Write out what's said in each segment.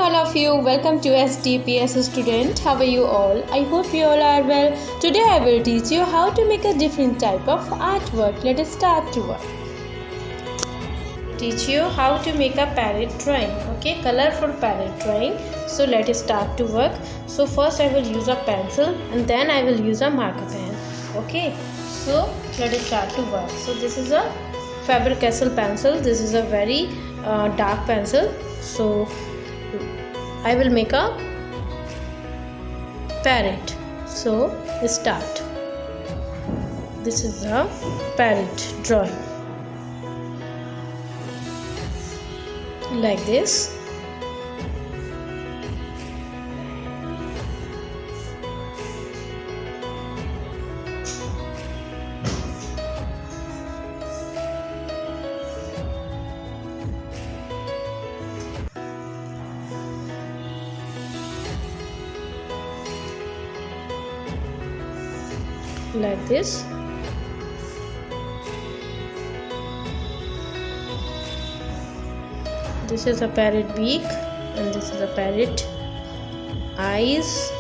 all of you, welcome to STPS student. How are you all? I hope you all are well. Today I will teach you how to make a different type of artwork. Let us start to work. Teach you how to make a parrot drawing. Okay, colorful parrot drawing. So let us start to work. So first I will use a pencil and then I will use a marker pen. Okay, so let us start to work. So this is a Faber-Castell pencil. This is a very dark pencil. So I will make a parrot. So start. This is a parrot drawing. Like this. Like this. This is a parrot beak and this is a parrot eyes.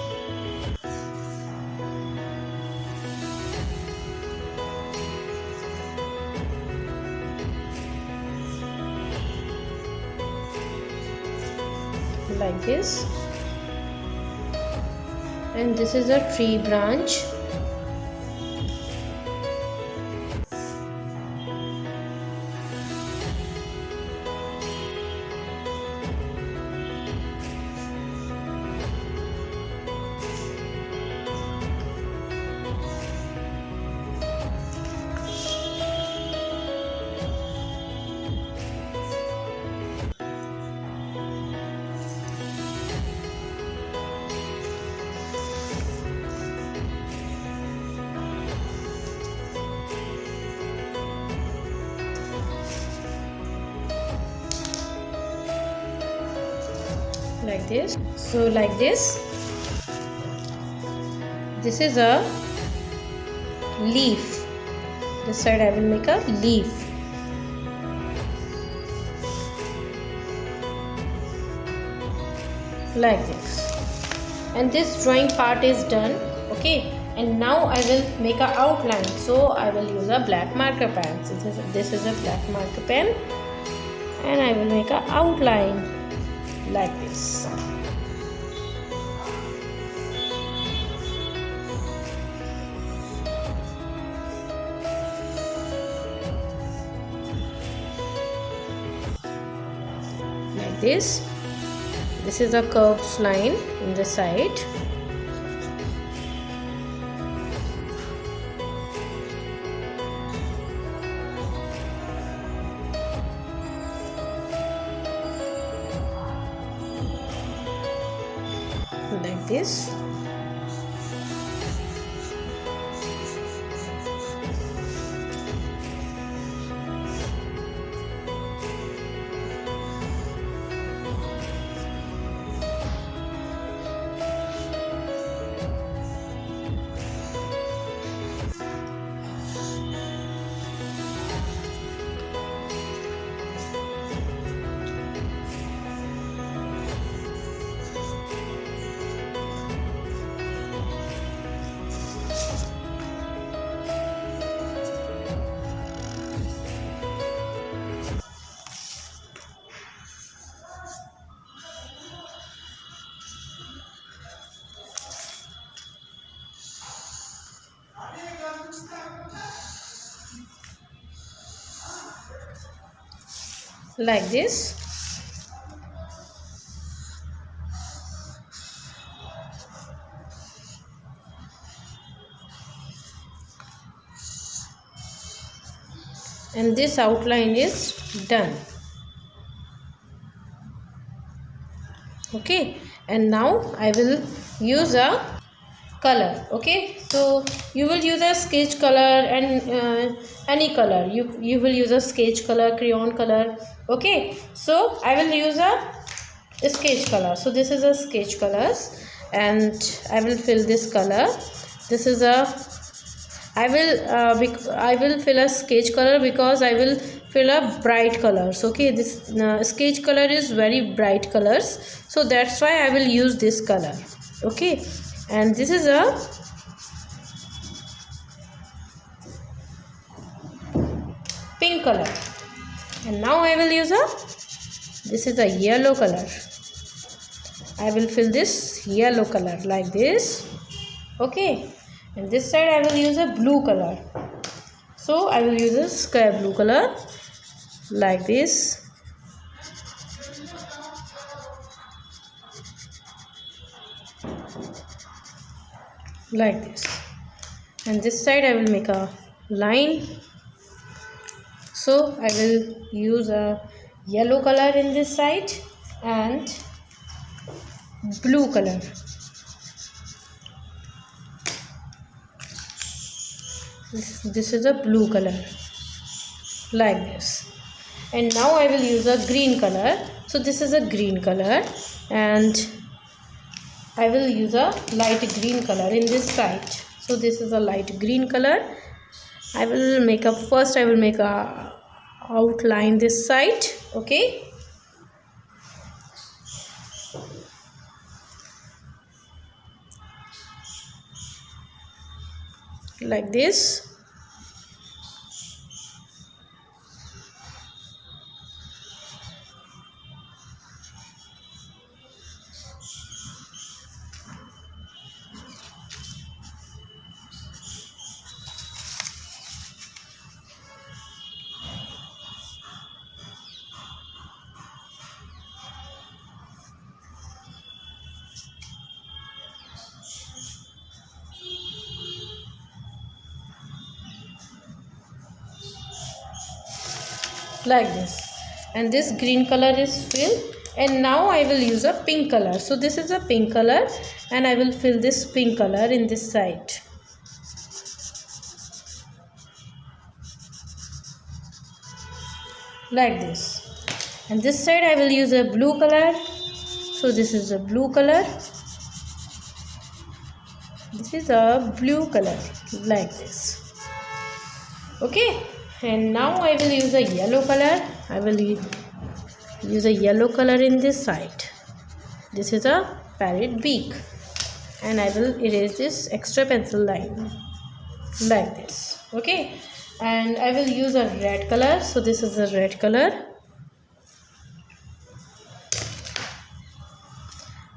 Like this. And this is a tree branch. Like this. So like this. This is a leaf. This side I will make a leaf. Like this. And this drawing part is done. Okay. And now I will make an outline. So I will use a black marker pen. This is a black marker pen. And I will make an outline. Like this. Like this. This is a curved line in the side. Like this. Like this. And this outline is done. Okay, and now I will use a color. Okay, so you will use a sketch color and any color. You will use a sketch color, crayon color. Okay, so I will use a sketch color. So this is a sketch colors and I will fill this color. This is a I will fill a sketch color because I will fill a bright colors. Okay, this sketch color is very bright colors, so that's why I will use this color. Okay, and this is a pink color, and now I will use a this is a yellow color. I will fill this yellow color like this. Okay, and this side I will use a blue color, so I will use a sky blue color like this. Like this, and this side I will make a line, so I will use a yellow color in this side and blue color. This is a blue color like this, and now I will use a green color. So this is a green color, and I will use a light green color in this side. So this is a light green color. I will make a first I will make a outline this side. Okay, like this. Like this, and this green color is filled, and now I will use a pink color. So this is a pink color, and I will fill this pink color in this side. Like this, and this side I will use a blue color. So this is a blue color, this is a blue color like this. Okay, and now I will use a yellow color. I will use a yellow color in this side. This is a parrot beak, and I will erase this extra pencil line like this. Okay, and I will use a red color. So this is a red color,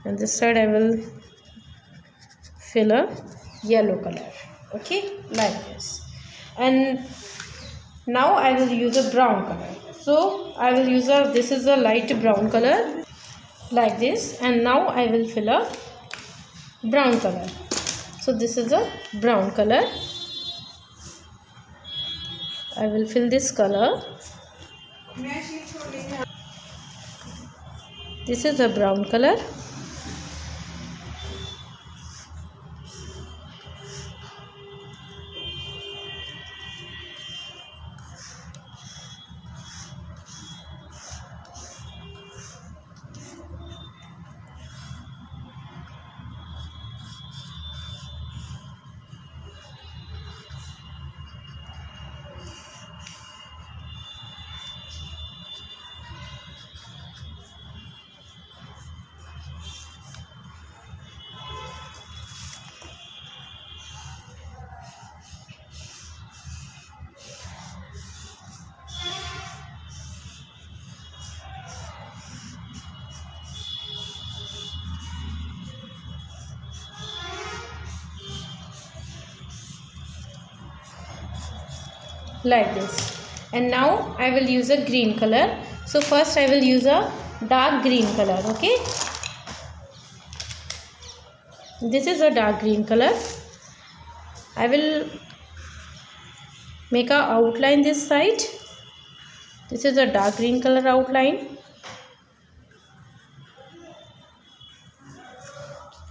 and this side I will fill a yellow color. Okay, like this, and now I will use a brown color. So I will use a this is a light brown color like this, and now I will fill a brown color. So this is a brown color. I will fill this color. This is a brown color. Like this, and now I will use a green color. So first I will use a dark green color. Okay, this is a dark green color. I will make a outline this side. This is a dark green color outline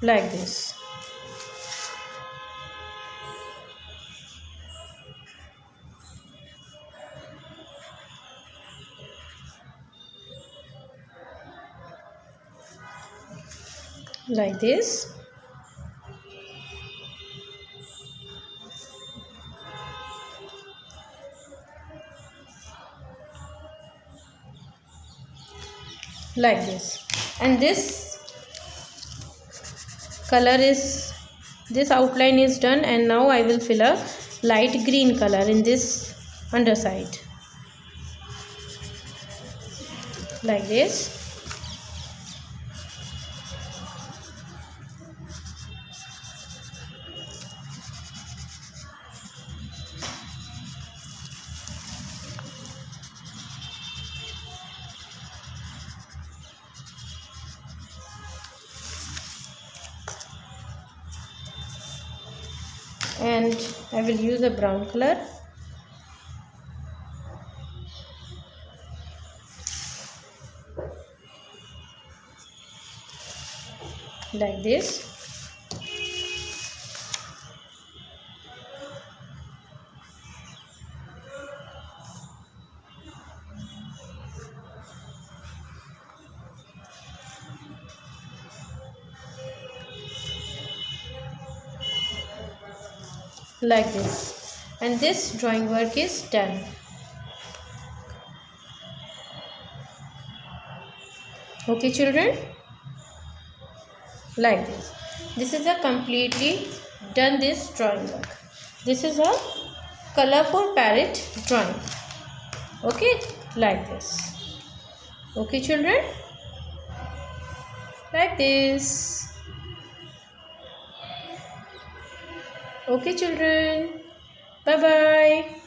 like this. Like this, like this. And this color is, this outline is done, and now I will fill a light green color in this underside like this. And I will use a brown color. Like this. Like this. And this drawing work is done. Okay children, like this. This is a completely done this drawing work. This is a colorful parrot drawing. Okay, like this. Okay children, like this. Okay children, bye bye.